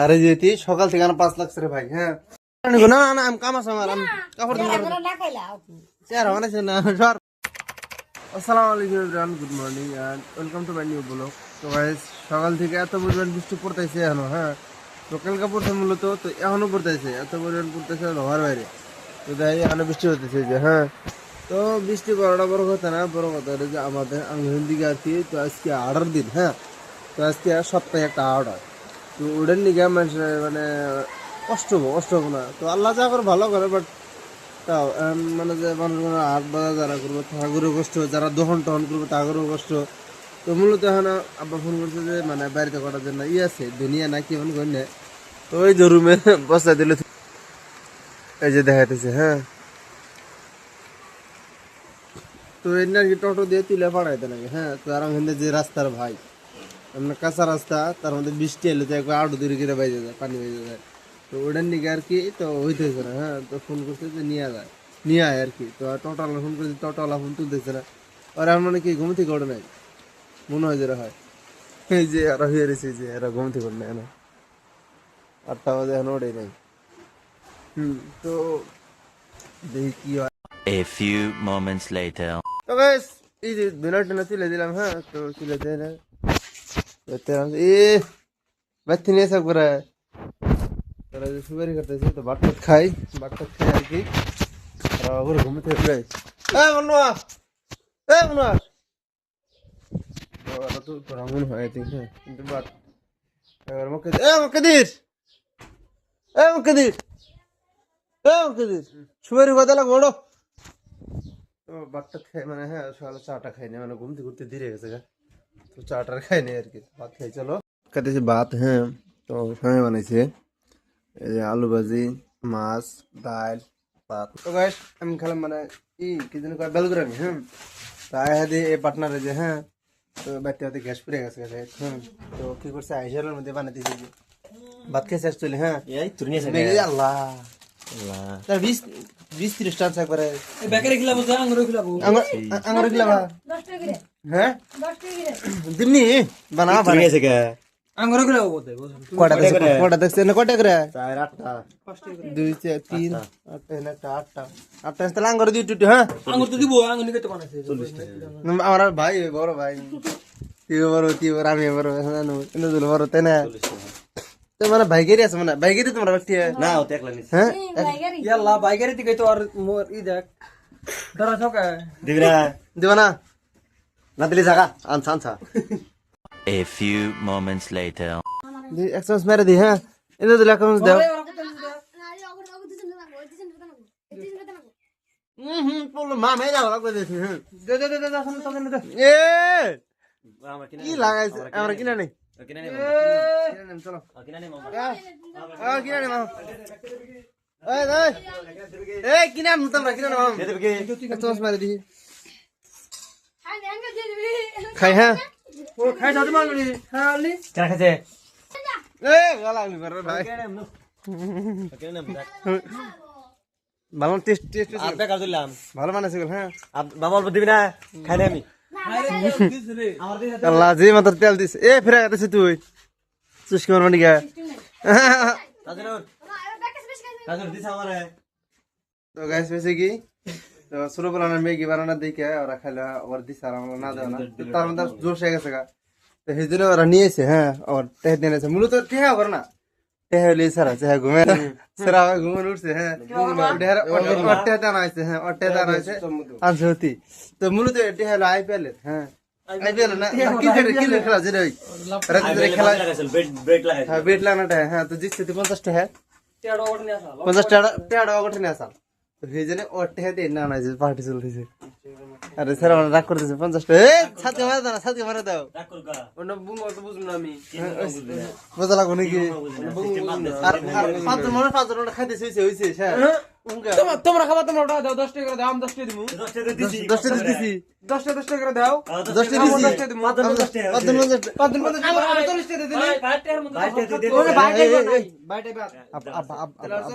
আরে যেতি সকাল থেকে আমার 5 লাখ রে ভাই। হ্যাঁ না না আমি কাম আছে আমার, আমি কাপড় দিন চেহারা বানাইছে না সর। আসসালামু আলাইকুম everyone, good morning and welcome to my new blog. তো গাইস সকাল থেকে এত পরিমাণ বৃষ্টি পড়তেছে এখনো। হ্যাঁ তো কালকে পড়ছে মূলত, তো এখনো পড়তেছে, এত পরিমাণ পড়তেছে ঘর বাইরে। তো তাই এখনো বৃষ্টি হতেছে যে। হ্যাঁ তো বৃষ্টি বড়টা বড় কথা না, বড় কথা হলো যে আমাদের আঙ্গুলের দিকে আর কি। তো আজকে 8 দিন। হ্যাঁ তো আজকে সপ্তাহে একটা অর্ডার। তো ওটার নিকে মানুষের মানে কষ্ট হবো না। তো আল্লাহ যা করে ভালো করে, বাট তাও মানে যে মানুষ হাট বাজার যারা করবো তাহাগরও কষ্ট, যারা দহন টহন করবো তাহাগরও কষ্ট। তো মূলত এখন আব্বা ফোন করছে যে মানে বাড়িতে করার জন্য আছে দুনিয়া নাকি এমন করি না। তো ওই যে রুমে বসা দিল, এই যে দেখাইতেছে। হ্যাঁ তো এই নাকি টোটো দিয়ে তুলে পাঠাইতে নাকি। হ্যাঁ তো আর এখান যে রাস্তার ভাই আপনার কাঁচা রাস্তা, তার মধ্যে বৃষ্টি এলে তো একবার আটু দূরে গিয়ে বাইরে যায়, পানি বেজে যায়। তো ওটার নিকে আর কি তো হইতেছে না। হ্যাঁ তো ফোন করছে যে নিয়ে আয় আর কি। তো টোটোওয়ালা ফোন করছে, টোটোওয়ালা ফোন তুলতেছে না। আর আমার মানে কি ঘুম থেকে ওঠে নাই, মনে হয় যেটা হয়। এই যে এরা হয়ে রয়েছে, যে এরা ঘুম থেকে ওঠে নাই না, 8টা বাজে এখন ওঠেই নাই। তো দেখি কি হয়। A few moments later. তো গাইস এই যে বিনাটা তুলে দিলাম। হ্যাঁ তো তুলে দেয় না এ বাচ্চা নিয়ে সব করে তারা যে সুপারি করতেছে। তো বাটটা খাই আর কি। ওর ঘুমতে উঠে মনোয়া মনোয়া তো তোরা মনে হয় ঠিক। হ্যাঁ কিন্তু বাট এবার মুখে সুপারি কথা লাগবো ওড়ো। তো বাটটা খাই মানে। হ্যাঁ সকালে চাটা খাই না, মানে ঘুমতে ঘুরতে ধীরে গেছে গা। তো চাটা খাই নি আর কি, ভাত খাই চলো খাইতেছি ভাত। হ্যাঁ তো সময় বানাইছে এই যে আলু ভাজি, মাছ, ডাল, ভাত। তো গাইস আমি খেলাম মানে কি যেন কয় বেলগুড়ানি। হ্যাঁ তাই হাতে এই পার্টনারে যে। হ্যাঁ তো বাড়িতে হাতে গ্যাস পুড়ে গেছে। হ্যাঁ তো কি করছে আইসারের মধ্যে বানাইতেছি যে ভাত খেয়ে শেষ চলে। হ্যাঁ এই তুই নিয়ে আল্লাহ আল্লাহ তার 20-30 টাকা করে বেকারে খিলাবো যা আঙ্গুর খিলাবো আঙ্গুর খিলাবা। 10 টাকা করে হ্যাঁ 10 টাকা করে দিমনি বানা তুই নিয়ে কে আঙ্গুর খিলাবো বলতে কটা দেখছে না কটা করে 4-8টা 2 4 3 8 না 8টা তাহলে আঙ্গুর দিই টুটু। হ্যাঁ আঙ্গুর তো দিব আঙ্গুর নিতে বানাইছে 40 টাকা আমার ভাই বড় ভাই তুই বড় আমি বড় জানো কিন্তু দুল বড় তাই না। তো মানে ভাইগেরি আছে, মানে ভাইগেরি তোমরা ব্যক্তি না ও দেখলা নিস হ্যাঁ ইয়াল্লা বাইগারে থেকে তো আর মোর দেখ ধরা ছকা দিবি না দিবা না না দিলি জায়গা আনছা A few moments later. এক চামচ মেরে দি। হ্যাঁ এটা দিলে এক চামচ দাও। বললো মা মেয়ে যাও লাগবে দেখি। হ্যাঁ দে এ কি লাগাইছে আমরা কিনা নেই চলো কিনা নেই মামা এই কিনা তোমরা কিনা না মামা এক চামচ মেরে দি খাই। হ্যাঁ ও খাই দাও মাঙ্গুরি খালি কেন খাইছে এ গলা আমি করে ভাই ভালো টেস্ট আর বেকার দিলাম ভালো বানাইছে। হ্যাঁ বাবা অল্প দিবি না খাই না আমি আল্লাহ যে মাত্র তেল দিস এ ফেরা গেছে তুই চুস্কি মারবা নিকা। তাজর দিছ আমারে তো গাইস হয়েছে কি, তো ছোট বেলানোর ম্যাগি বানানোর দিকে ওরা খাইলে ওর দিছে আর আমরা না দেওয়া না। তার মধ্যে জোশ হয়ে গেছে গা, তো সেই জন্য ওরা নিয়েছে। হ্যাঁ ওর টেহে দিয়ে নিয়েছে মূলত টেহা করে না, টেহা হলে সারা চেহা ঘুমে সেরা ঘুমে উঠছে। হ্যাঁ ওর টেহা টানা হয়েছে। হ্যাঁ ওর টেহা টানা হয়েছে আনছে হতি। তো মূলত টেহা হলো IPL এর। হ্যাঁ IPL না ক্রিকেট খেলা যেটা ওই রাতে খেলা ব্রেক লাগাইছে হ্যাঁ বেট লাগানোটা। হ্যাঁ তো জিতছে 50 টাকা, তেড়া ওট নিয়ে আসা 50 টাকা ওঠে নিয়ে আসা। তো সেই জন্য ওর টেহা দিয়ে না না পার্টি চলতেছে। আরে স্যার আমরা রাগ করতেছে 50 টাকা। এই ছাদকে মারা দাও না, ছাদকে মারা দাও। রাগ কর গা অন্য বুম অত বুঝুম না আমি মজা লাগো নাকি? আর 5 জন খাইতে হইছে স্যার। তোমরা খাবা, তোমরা ওটা দাও 10 টাকা করে দাও, আমি 10 টাকা দিমু 10 টাকা দিছি 10 টাকা দিছি 10 টাকা করে দাও 10 টাকা দিছি 10 টাকা দিমু 10 টাকা 5 জন আমি 40 টাকা দিলি ভাই টাকার মধ্যে ওরে বাইটাই নাই বাইটাই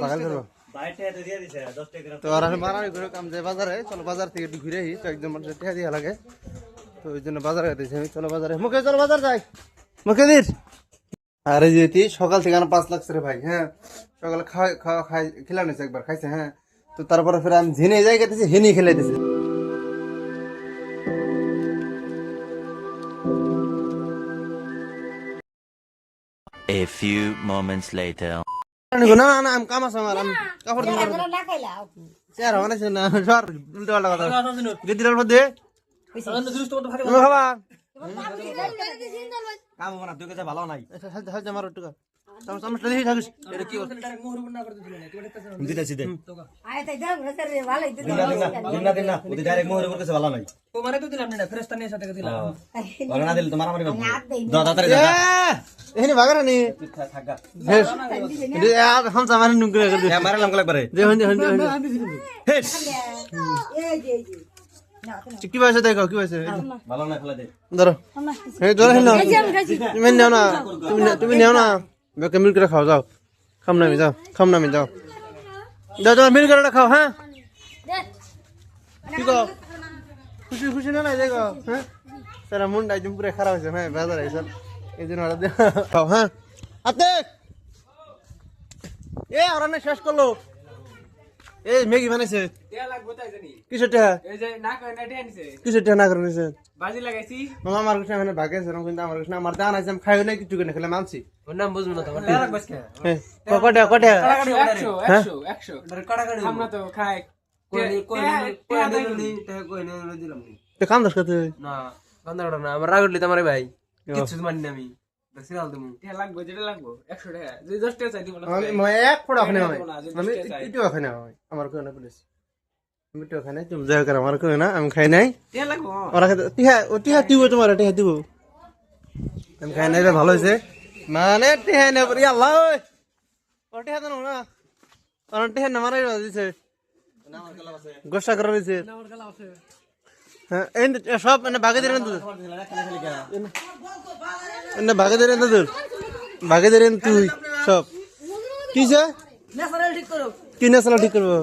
বাগাল করো। ভাই টাকা দিয়ে দিছে 10 টাকা তো আর মারানি করে কাম যায় বাজারে। চলো বাজার থেকে একটু ঘুরে আসি, তো একজন মানুষের টেহা দিয়া লাগে, তো ওই জন্য বাজারে গেতেছি আমি। চলো বাজারে, মুখে চলো বাজার যাই মুখে দিস। আরে যেটি সকাল থেকে 5 লাগছে রে ভাই। হ্যাঁ, সকালে খাই খেলা নিছে, একবার খাইছে। হ্যাঁ, তো তারপরে ফের আমি ঝিনে যাই গেতেছি, হেনি খেলে দিছে। A few moments later. না না না, আমি কাম আছে আমার, আমি কাপড় দিন চেয়ার হওয়া নাইছে না, সর উল্টো পাল্টা কথা গেদি ডাল দে তুমি খাবা কাম হবে না, তুই কাছে ভালো নাই। হাল আমার টুকা চামচটা দেখি থাকিস। এটা কি হচ্ছে? দিতেছি দে। আয় তাই দাও রে রে ভালো হইতো দিন না ওদের ডাইরেক্ট মোহর উপর কাছে ভালো নাই। তোমারে তো দিলাম না, ফেরেশতা নিয়ে সাথে দিলাম। ভালো না দিলে তো মারামারি করব। দেই দাদা এখানে বাগারা নি থাকা হামসা মারি নুঙ্গরে করে দে মারালাম একবারে। যে হন হন হেস এই যে কি পাইছে দেখো, কি পাইছে ভালো না ফেলা দে। ধরো এই ধরো হিন তুমি নাও না, তুমি নাও না, বেকে মিল করে খাও, যাও খাম নামি যাও, খাম নামি যাও, যাও যাও মিল করে খাও। হ্যাঁ কি গো, খুশি খুশি না নাই দেখো। হ্যাঁ সারা মুন্ডা একদম পুরো খারাপ হয়েছে। হ্যাঁ বেজার হয়েছে এই জন্য ওরা খাও। হ্যাঁ আতে এ ওরা না শেষ করলো। এই ম্যাগি বানাইছে টিয়া লাগবে তাই জানি। কিসের টা, এই যে না কই না টিয়া নিছে। কিসের টা না করে নিছে বাজি লাগাইছি। মামা আমার কাছে মানে ভাগে আছে, কিন্তু আমার কাছে আমার দান আছে, আমি খাইও না কিছু করে খেলে মানছি। ওর নাম বুঝবো না তো। টিয়া লাগবে কে? হ্যাঁ কটা কটা 100 100 কাটাকাটি আমরা তো খাই। তো কাম দশ কত না কান্দাড়া না, আমার রাগ উঠলি তোমারে ভাই কিছু মানি না আমি সিরাল দেবো। টিয়া লাগবে, যেটা লাগবে 100 টাকা, যদি 10 টাকা চাই দিব না। আমি এক ফোড়া ওখানে আমি একটু ওখানে আমার কেউ না পুলিশ, আমি একটু ওখানে তুমি যা করে আমার কেউ না, আমি খাই নাই। টিয়া লাগবে ওরা টিহা ও টিহা দিব, তোমার টিহা দিব, আমি খাই নাই, ভালো হয়েছে মানে টিহা নেই পরি আল্লাহ ও টিহা তো না ওরা টিহা না মারাই দিছে, গোসা করে দিছে। হ্যাঁ এই সব মানে বাগে দিলেন তো, এনে বাগে দিলেন তো, বাগে দিলেন তুই সব কিসে ন্যাচারাল ঠিক করো কি নেশালা ঠিক করবো।